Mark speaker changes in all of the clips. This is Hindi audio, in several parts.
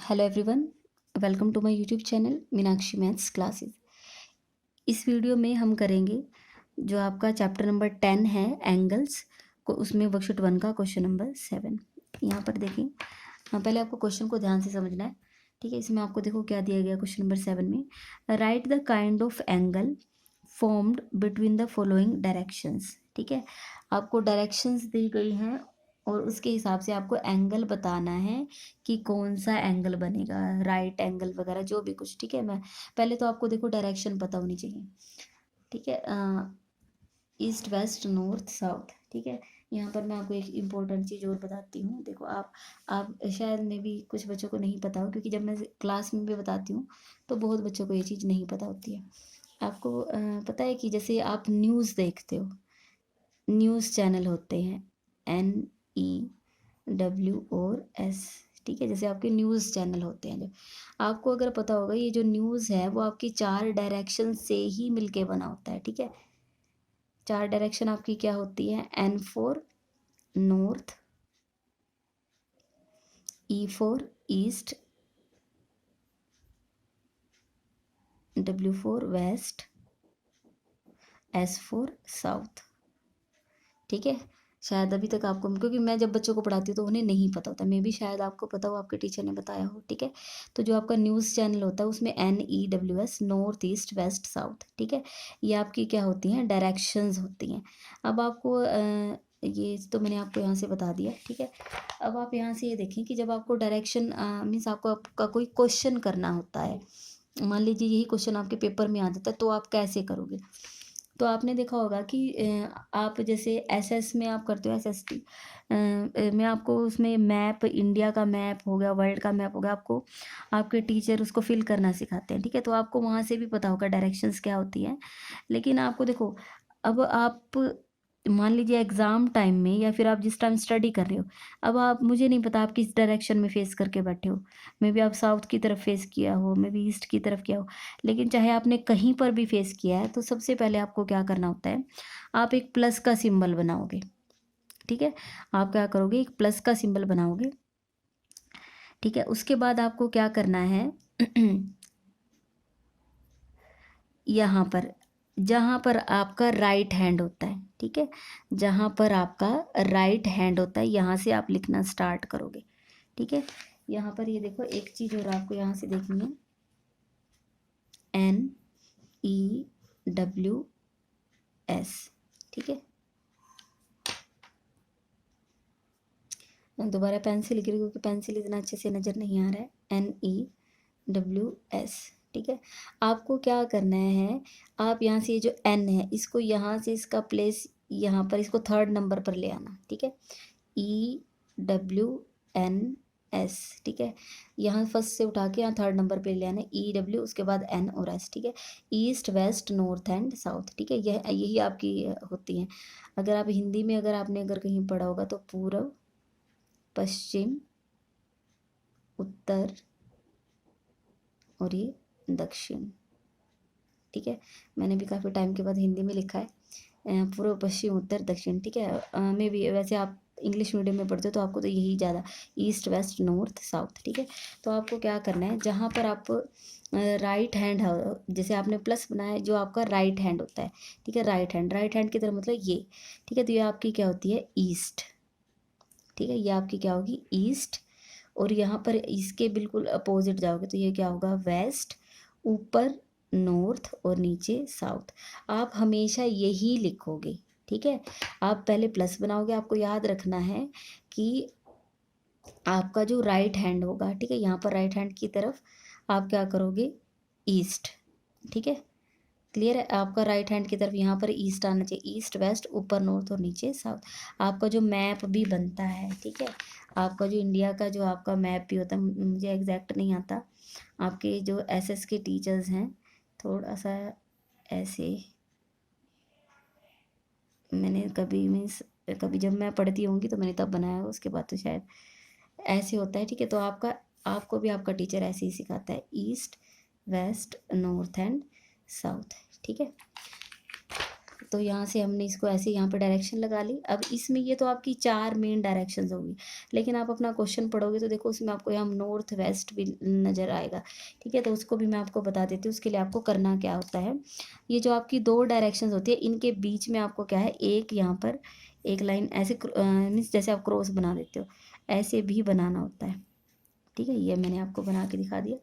Speaker 1: Hello everyone, welcome to my YouTube channel Meenakshi maths classes. इस वीडियो में हम करेंगे जो आपका चैप्टर नंबर 10 है एंगल्स को, उसमें वर्कशीट 1 का क्वेश्चन नंबर 7। यहाँ पर देखें, पहले आपको क्वेश्चन को ध्यान से समझना है। ठीक है, इसमें आपको देखो क्या दिया गया क्वेश्चन नंबर 7 में। Right the kind of angle formed between the following directions. ठीक है, आपको डायरेक्शंस दी गई हैं और उसके हिसाब से आपको एंगल बताना है कि कौन सा एंगल बनेगा, राइट एंगल वगैरह जो भी कुछ। ठीक है, मैं पहले तो आपको देखो डायरेक्शन पता होनी चाहिए। ठीक है, ईस्ट वेस्ट नॉर्थ साउथ। ठीक है, यहाँ पर मैं आपको एक इम्पोर्टेंट चीज़ और बताती हूँ। देखो आप शायद में भी कुछ बच्चों को नहीं पता हो, क्योंकि जब मैं क्लास में भी बताती हूँ तो बहुत बच्चों को ये चीज़ नहीं पता होती है। आपको पता है कि जैसे आप न्यूज़ देखते हो, न्यूज़ चैनल होते हैं NEWS। ठीक है, जैसे आपके न्यूज़ चैनल होते हैं, जो आपको अगर पता होगा ये जो न्यूज़ है वो आपकी 4 डायरेक्शन से ही मिलके बना होता है। ठीक है, 4 डायरेक्शन आपकी क्या होती है? N for north, E for east, W for west, S for south. ठीक है, शायद अभी तक आपको, क्योंकि मैं जब बच्चों को पढ़ाती हूँ तो उन्हें नहीं पता होता, मे भी शायद आपको पता हो, आपके टीचर ने बताया हो। ठीक है, तो जो आपका न्यूज़ चैनल होता है उसमें NEWS, north east west south. ठीक है, ये आपकी क्या होती हैं? डायरेक्शंस होती हैं। अब आपको ये तो मैंने आपको यहाँ से बता दिया। ठीक है, अब आप यहाँ से ये देखें कि जब आपको डायरेक्शन मीन्स आपको आपका कोई क्वेश्चन करना होता है, मान लीजिए यही क्वेश्चन आपके पेपर में आ जाता है, तो आप कैसे करोगे? तो आपने देखा होगा कि आप जैसे एसएस में आप करते हो, SST में आपको उसमें मैप, इंडिया का मैप हो गया, वर्ल्ड का मैप हो गया, आपको आपके टीचर उसको फिल करना सिखाते हैं। ठीक है, तो आपको वहाँ से भी पता होगा डायरेक्शंस क्या होती हैं। लेकिन आपको देखो, अब आप मान लीजिए एग्ज़ाम टाइम में या फिर आप जिस टाइम स्टडी कर रहे हो, अब आप, मुझे नहीं पता आप किस डायरेक्शन में फेस करके बैठे हो। मे बी आप साउथ की तरफ फेस किया हो, मे बी ईस्ट की तरफ किया हो। लेकिन चाहे आपने कहीं पर भी फेस किया है, तो सबसे पहले आपको क्या करना होता है? आप एक प्लस का सिंबल बनाओगे। ठीक है, आप क्या करोगे? एक प्लस का सिंबल बनाओगे। ठीक है, उसके बाद आपको क्या करना है? यहाँ पर, जहाँ पर आपका राइट हैंड होता है, ठीक है, जहाँ पर आपका राइट हैंड होता है, यहाँ से आप लिखना स्टार्ट करोगे। ठीक है, यहाँ पर ये देखो, एक चीज़ और आपको यहाँ से देखनी है, NEWS। ठीक है, मैं दोबारा पेन से लिख रही हूँ, क्योंकि पेंसिल इतना अच्छे से नज़र नहीं आ रहा है। NEWS। ठीक है, आपको क्या करना है? आप यहाँ से ये जो N है, इसको यहाँ से, इसका प्लेस यहाँ पर, इसको 3rd नंबर पर ले आना। ठीक है, EWNS। ठीक है, यहाँ फर्स्ट से उठा के यहाँ 3rd नंबर पे ले आना, EW, उसके बाद N और S। ठीक है, east west north and south. ठीक है, यही आपकी होती हैं। अगर आप हिंदी में, अगर कहीं पढ़ा होगा तो पूर्व, पश्चिम, उत्तर और ये दक्षिण। ठीक है, मैंने भी काफ़ी टाइम के बाद हिंदी में लिखा है, पूर्व पश्चिम उत्तर दक्षिण। ठीक है, मे भी वैसे आप इंग्लिश मीडियम में पढ़ते हो तो आपको तो यही ज़्यादा, ईस्ट वेस्ट नॉर्थ साउथ। ठीक है, तो आपको क्या करना है, जहाँ पर आप राइट हैंड, जैसे आपने प्लस बनाया है, जो आपका राइट हैंड होता है। ठीक है, राइट हैंड की तरफ मतलब ये। ठीक है, तो ये आपकी क्या होती है? ईस्ट। ठीक है, ये आपकी क्या होगी? ईस्ट। और यहाँ पर इसके बिल्कुल अपोजिट जाओगे तो ये क्या होगा? वेस्ट। ऊपर नॉर्थ और नीचे साउथ। आप हमेशा यही लिखोगे। ठीक है, आप पहले प्लस बनाओगे। आपको याद रखना है कि आपका जो राइट हैंड होगा, ठीक है, यहाँ पर राइट हैंड की तरफ आप क्या करोगे? ईस्ट। ठीक है, क्लियर है? आपका राइट हैंड की तरफ यहाँ पर ईस्ट आना चाहिए, ईस्ट वेस्ट, ऊपर नॉर्थ और नीचे साउथ। आपका जो मैप भी बनता है, ठीक है, आपका जो इंडिया का जो आपका मैप भी होता है, मुझे एग्जैक्ट नहीं आता, आपके जो एसएस के टीचर्स हैं, थोड़ा सा ऐसे, मैंने कभी मीन्स कभी जब मैं पढ़ती होंगी तो मैंने तब बनाया हो, उसके बाद तो शायद ऐसे होता है। ठीक है, तो आपको भी आपका टीचर ऐसे ही सिखाता है, east west north and south. ठीक है, तो यहाँ से हमने इसको ऐसे यहाँ पे डायरेक्शन लगा ली। अब इसमें ये तो आपकी 4 मेन डायरेक्शंस होगी, लेकिन आप अपना क्वेश्चन पढ़ोगे तो देखो उसमें आपको यहाँ नॉर्थ वेस्ट भी नज़र आएगा, ठीक है। तो उसको भी मैं आपको बता देती हूँ, उसके लिए आपको करना क्या होता है। ये जो आपकी 2 डायरेक्शंस होती है, इनके बीच में आपको क्या है, एक यहाँ पर एक लाइन ऐसे मीन्स जैसे आप क्रॉस बना देते हो, ऐसे भी बनाना होता है, ठीक है। ये मैंने आपको बना के दिखा दिया,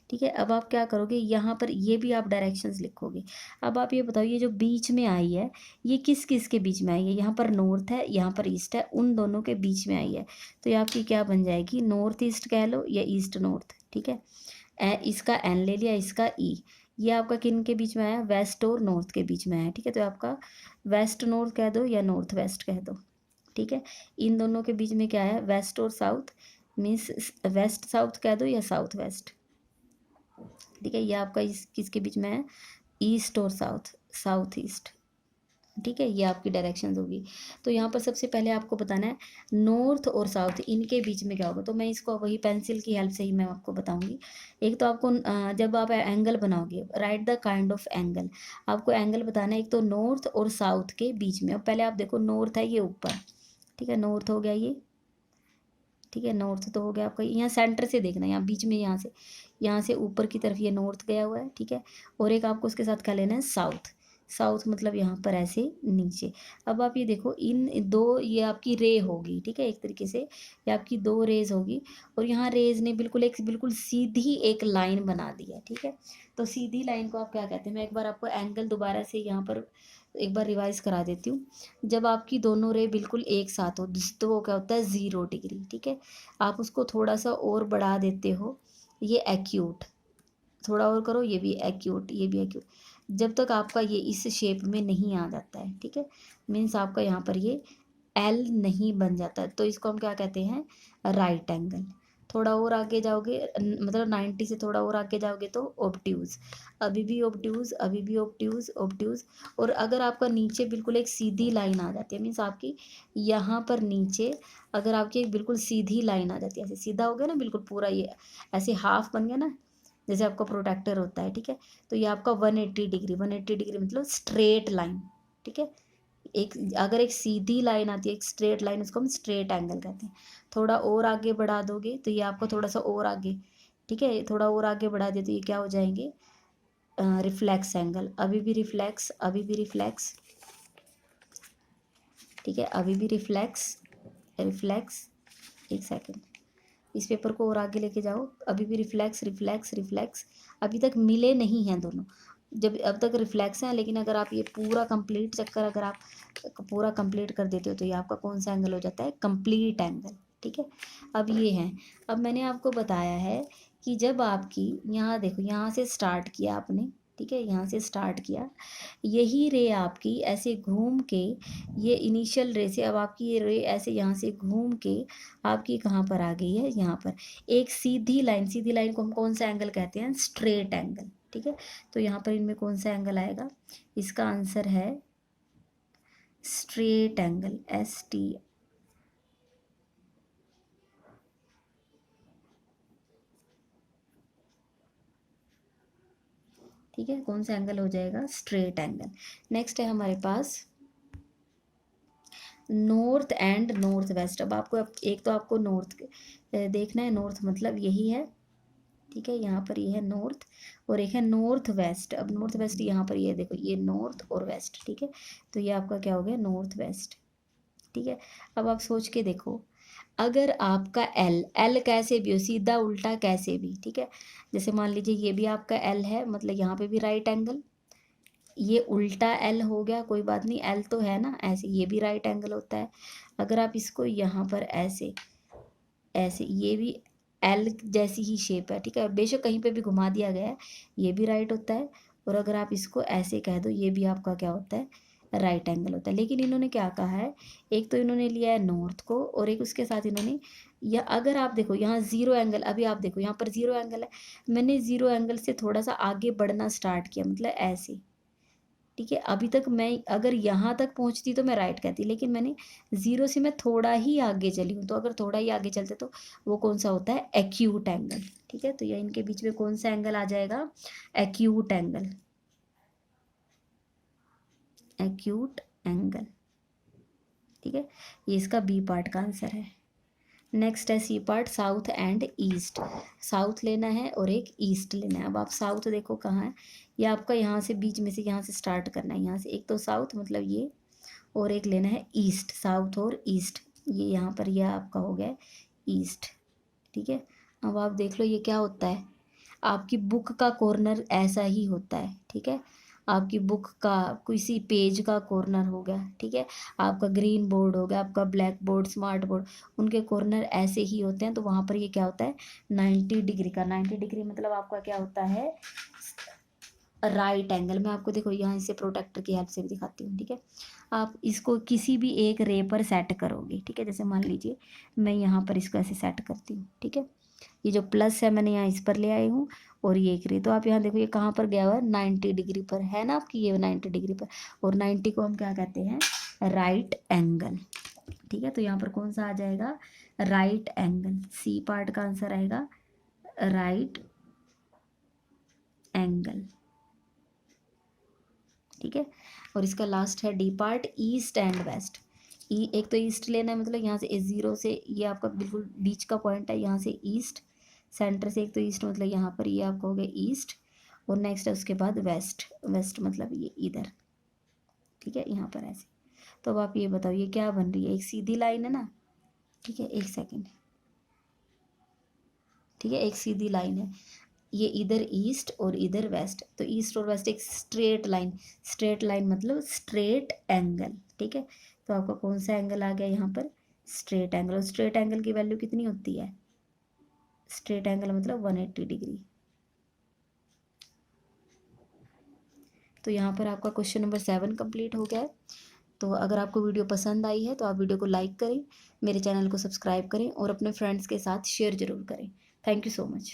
Speaker 1: ठीक है। अब आप क्या करोगे, यहाँ पर ये भी आप डायरेक्शंस लिखोगे। अब आप ये बताओ, ये जो बीच में आई है, ये किस किस के बीच में आई है, यहाँ पर नॉर्थ है, यहाँ पर ईस्ट है, उन दोनों के बीच में आई है। तो ये आपकी क्या बन जाएगी, नॉर्थ ईस्ट कह लो या ईस्ट नॉर्थ, ठीक है। इसका एन ले लिया, इसका ई, ये आपका किन के बीच में आया, वेस्ट और नॉर्थ के बीच में आया, ठीक है। तो आपका वेस्ट नॉर्थ कह दो या नॉर्थ वेस्ट कह दो, ठीक है। इन दोनों के बीच में क्या है, वेस्ट और साउथ, मीन्स वेस्ट साउथ कह दो या साउथ वेस्ट, ठीक है। ये आपका इस किसके बीच में है, ईस्ट और साउथ, साउथ ईस्ट, ठीक है। ये आपकी डायरेक्शंस होगी। तो यहाँ पर सबसे पहले आपको बताना है नॉर्थ और साउथ इनके बीच में क्या होगा। तो मैं इसको वही पेंसिल की हेल्प से ही मैं आपको बताऊंगी। एक तो आपको जब आप एंगल बनाओगे, right the kind of angle, आपको एंगल बताना है एक तो नॉर्थ और साउथ के बीच में। अब पहले आप देखो, नॉर्थ है ये ऊपर, ठीक है, नॉर्थ हो गया ये, ठीक है। नॉर्थ तो हो गया आपका, यहाँ सेंटर से देखना, यहाँ बीच में, यहाँ से ऊपर की तरफ ये नॉर्थ गया हुआ है, ठीक है। और एक आपको उसके साथ क्या लेना है, साउथ, साउथ मतलब यहाँ पर ऐसे नीचे। अब आप ये देखो, इन दो, ये आपकी रे होगी, ठीक है, एक तरीके से ये आपकी 2 रेज होगी। और यहाँ रेज ने बिल्कुल सीधी एक लाइन बना दी है, ठीक है। तो सीधी लाइन को आप क्या कहते हैं, मैं एक बार आपको एंगल दोबारा से यहाँ पर एक बार रिवाइज करा देती हूँ। जब आपकी दोनों रे बिल्कुल एक साथ हो तो वो क्या होता है, 0 डिग्री, ठीक है। आप उसको थोड़ा सा और बढ़ा देते हो, ये एक्यूट, थोड़ा और करो, ये भी एक्यूट, ये भी एक्यूट, जब तक आपका ये इस शेप में नहीं आ जाता है, ठीक है। मीन्स आपका यहाँ पर ये एल नहीं बन जाता, तो इसको हम क्या कहते हैं, राइट एंगल। थोड़ा और आगे जाओगे, मतलब 90 से थोड़ा और आगे जाओगे तो ऑब्ट्यूज, अभी भी ऑब्ट्यूज, अभी भी ऑब्ट्यूज, ऑब्ट्यूज। और अगर आपका नीचे बिल्कुल एक सीधी लाइन आ जाती है, मीन्स आपकी यहाँ पर नीचे अगर आपकी एक बिल्कुल सीधी लाइन आ जाती है, ऐसे सीधा हो गया ना बिल्कुल पूरा, ये ऐसे हाफ बन गया ना, जैसे आपका प्रोटेक्टर होता है, ठीक है। तो ये आपका 180 डिग्री, 180 डिग्री मतलब स्ट्रेट लाइन, ठीक है। एक अगर एक सीधी लाइन आती है, एक स्ट्रेट लाइन, उसको हम स्ट्रेट एंगल कहते हैं। थोड़ा और आगे बढ़ा दोगे तो ये आपको थोड़ा सा और आगे, ठीक है, थोड़ा और आगे बढ़ा दे तो ये क्या हो जाएंगे, रिफ्लेक्स एंगल, अभी भी रिफ्लेक्स, अभी भी रिफ्लेक्स, ठीक है, अभी भी रिफ्लेक्स, रिफ्लेक्स। एक सेकेंड, इस पेपर को और आगे लेके जाओ, अभी भी रिफ्लेक्स, रिफ्लेक्स, रिफ्लेक्स, अभी तक मिले नहीं हैं दोनों, जब अब तक रिफ्लेक्स हैं। लेकिन अगर आप ये पूरा कंप्लीट चक्कर अगर आप पूरा कंप्लीट कर देते हो तो ये आपका कौन सा एंगल हो जाता है, कंप्लीट एंगल, ठीक है। अब ये है, अब मैंने आपको बताया है कि जब आपकी यहाँ देखो, यहाँ से स्टार्ट किया आपने, ठीक है, यहाँ से स्टार्ट किया, यही रे आपकी ऐसे घूम के, ये इनिशियल रे से अब आपकी ये रे ऐसे यहाँ से घूम के आपकी कहाँ पर आ गई है, यहाँ पर एक सीधी लाइन, सीधी लाइन को हम कौन सा एंगल कहते हैं, स्ट्रेट एंगल, ठीक है। तो यहाँ पर इनमें कौन सा एंगल आएगा, इसका आंसर है स्ट्रेट एंगल, ST, ठीक है। कौन सा एंगल हो जाएगा, स्ट्रेट एंगल। नेक्स्ट है हमारे पास नॉर्थ एंड नॉर्थ वेस्ट। अब आपको एक तो आपको नॉर्थ देखना है, नॉर्थ मतलब यही है, ठीक है, यहाँ पर ये है नॉर्थ, और एक है नॉर्थ वेस्ट। अब नॉर्थ वेस्ट यहाँ पर ये देखो, ये नॉर्थ और वेस्ट, ठीक है। तो ये आपका क्या हो गया, नॉर्थ वेस्ट, ठीक है। अब आप सोच के देखो, अगर आपका एल, एल कैसे भी हो, सीधा उल्टा कैसे भी, ठीक है। जैसे मान लीजिए ये भी आपका एल है, मतलब यहाँ पे भी राइट एंगल, ये उल्टा एल हो गया, कोई बात नहीं, एल तो है ना, ऐसे ये भी राइट एंगल होता है। अगर आप इसको यहाँ पर ऐसे ऐसे, ये भी एल जैसी ही शेप है, ठीक है, बेशक कहीं पे भी घुमा दिया गया है, ये भी राइट होता है। और अगर आप इसको ऐसे कह दो, ये भी आपका क्या होता है, राइट एंगल होता है। लेकिन इन्होंने क्या कहा है, एक तो इन्होंने लिया है नॉर्थ को, और एक उसके साथ इन्होंने, या अगर आप देखो यहाँ 0 एंगल, अभी आप देखो यहाँ पर 0 एंगल है, मैंने 0 एंगल से थोड़ा सा आगे बढ़ना स्टार्ट किया, मतलब ऐसे, ठीक है। अभी तक मैं अगर यहाँ तक पहुँचती तो मैं राइट कहती, लेकिन मैंने 0 से मैं थोड़ा ही आगे चली हूँ, तो अगर थोड़ा ही आगे चलते तो वो कौन सा होता है, एक्यूट एंगल, ठीक है। तो ये इनके बीच में कौन सा एंगल आ जाएगा, एक्यूट एंगल, एक्यूट एंगल। ठीक है, ये इसका बी पार्ट का आंसर है। नेक्स्ट है C part, south and east. South लेना है और एक ईस्ट लेना है। अब आप साउथ देखो कहाँ है, ये आपका यहाँ से बीच में से यहाँ से स्टार्ट करना है, यहाँ से एक तो साउथ मतलब ये, और एक लेना है ईस्ट, साउथ और ईस्ट। ये यहाँ पर यह आपका हो गया ईस्ट। ठीक है, अब आप देख लो ये क्या होता है, आपकी बुक का कॉर्नर ऐसा ही होता है। ठीक है, आपकी बुक का किसी पेज का कॉर्नर हो गया, ठीक है, आपका ग्रीन बोर्ड हो गया, आपका ब्लैक बोर्ड, स्मार्ट बोर्ड, उनके कॉर्नर ऐसे ही होते हैं। तो वहाँ पर ये क्या होता है 90 डिग्री का। 90 डिग्री मतलब आपका क्या होता है राइट एंगल। मैं आपको देखो यहाँ इसे प्रोटेक्टर की हेल्प से भी दिखाती हूँ। ठीक है, आप इसको किसी भी एक रे पर सेट करोगे। ठीक है, जैसे मान लीजिए मैं यहाँ पर इसको ऐसे सेट करती हूँ। ठीक है, ये जो प्लस है मैंने यहाँ इस पर ले आई हूँ, और ये एक रे, तो आप यहाँ देखो ये कहाँ पर गया हुआ है 90 डिग्री पर है ना आपकी, ये 90 डिग्री पर, और 90 को हम क्या कहते हैं राइट एंगल। ठीक है, तो यहाँ पर कौन सा आ जाएगा राइट एंगल। सी पार्ट का आंसर आएगा राइट एंगल। ठीक है, और इसका लास्ट है D part, east and west. एक तो ईस्ट लेना है, मतलब यहाँ से A0 से ये आपका बिल्कुल बीच का पॉइंट है, यहाँ से ईस्ट, सेंटर से एक तो ईस्ट मतलब यहाँ पर ये आपका हो गया ईस्ट, और नेक्स्ट है उसके बाद वेस्ट। वेस्ट मतलब ये इधर। ठीक है, यहाँ पर ऐसे। तो अब आप ये बताओ ये क्या बन रही है, एक सीधी लाइन है ना। ठीक है, एक सेकेंड। ठीक है, एक सीधी लाइन है, ये इधर ईस्ट और इधर वेस्ट, तो ईस्ट और वेस्ट एक स्ट्रेट लाइन। स्ट्रेट लाइन मतलब स्ट्रेट एंगल। ठीक है, तो आपका कौन सा एंगल आ गया यहाँ पर स्ट्रेट एंगल। और स्ट्रेट एंगल की वैल्यू कितनी होती है, स्ट्रेट एंगल मतलब 180 डिग्री। तो यहाँ पर आपका क्वेश्चन नंबर 7 कंप्लीट हो गया है। तो अगर आपको वीडियो पसंद आई है तो आप वीडियो को लाइक करें, मेरे चैनल को सब्सक्राइब करें और अपने फ्रेंड्स के साथ शेयर ज़रूर करें। Thank you so much.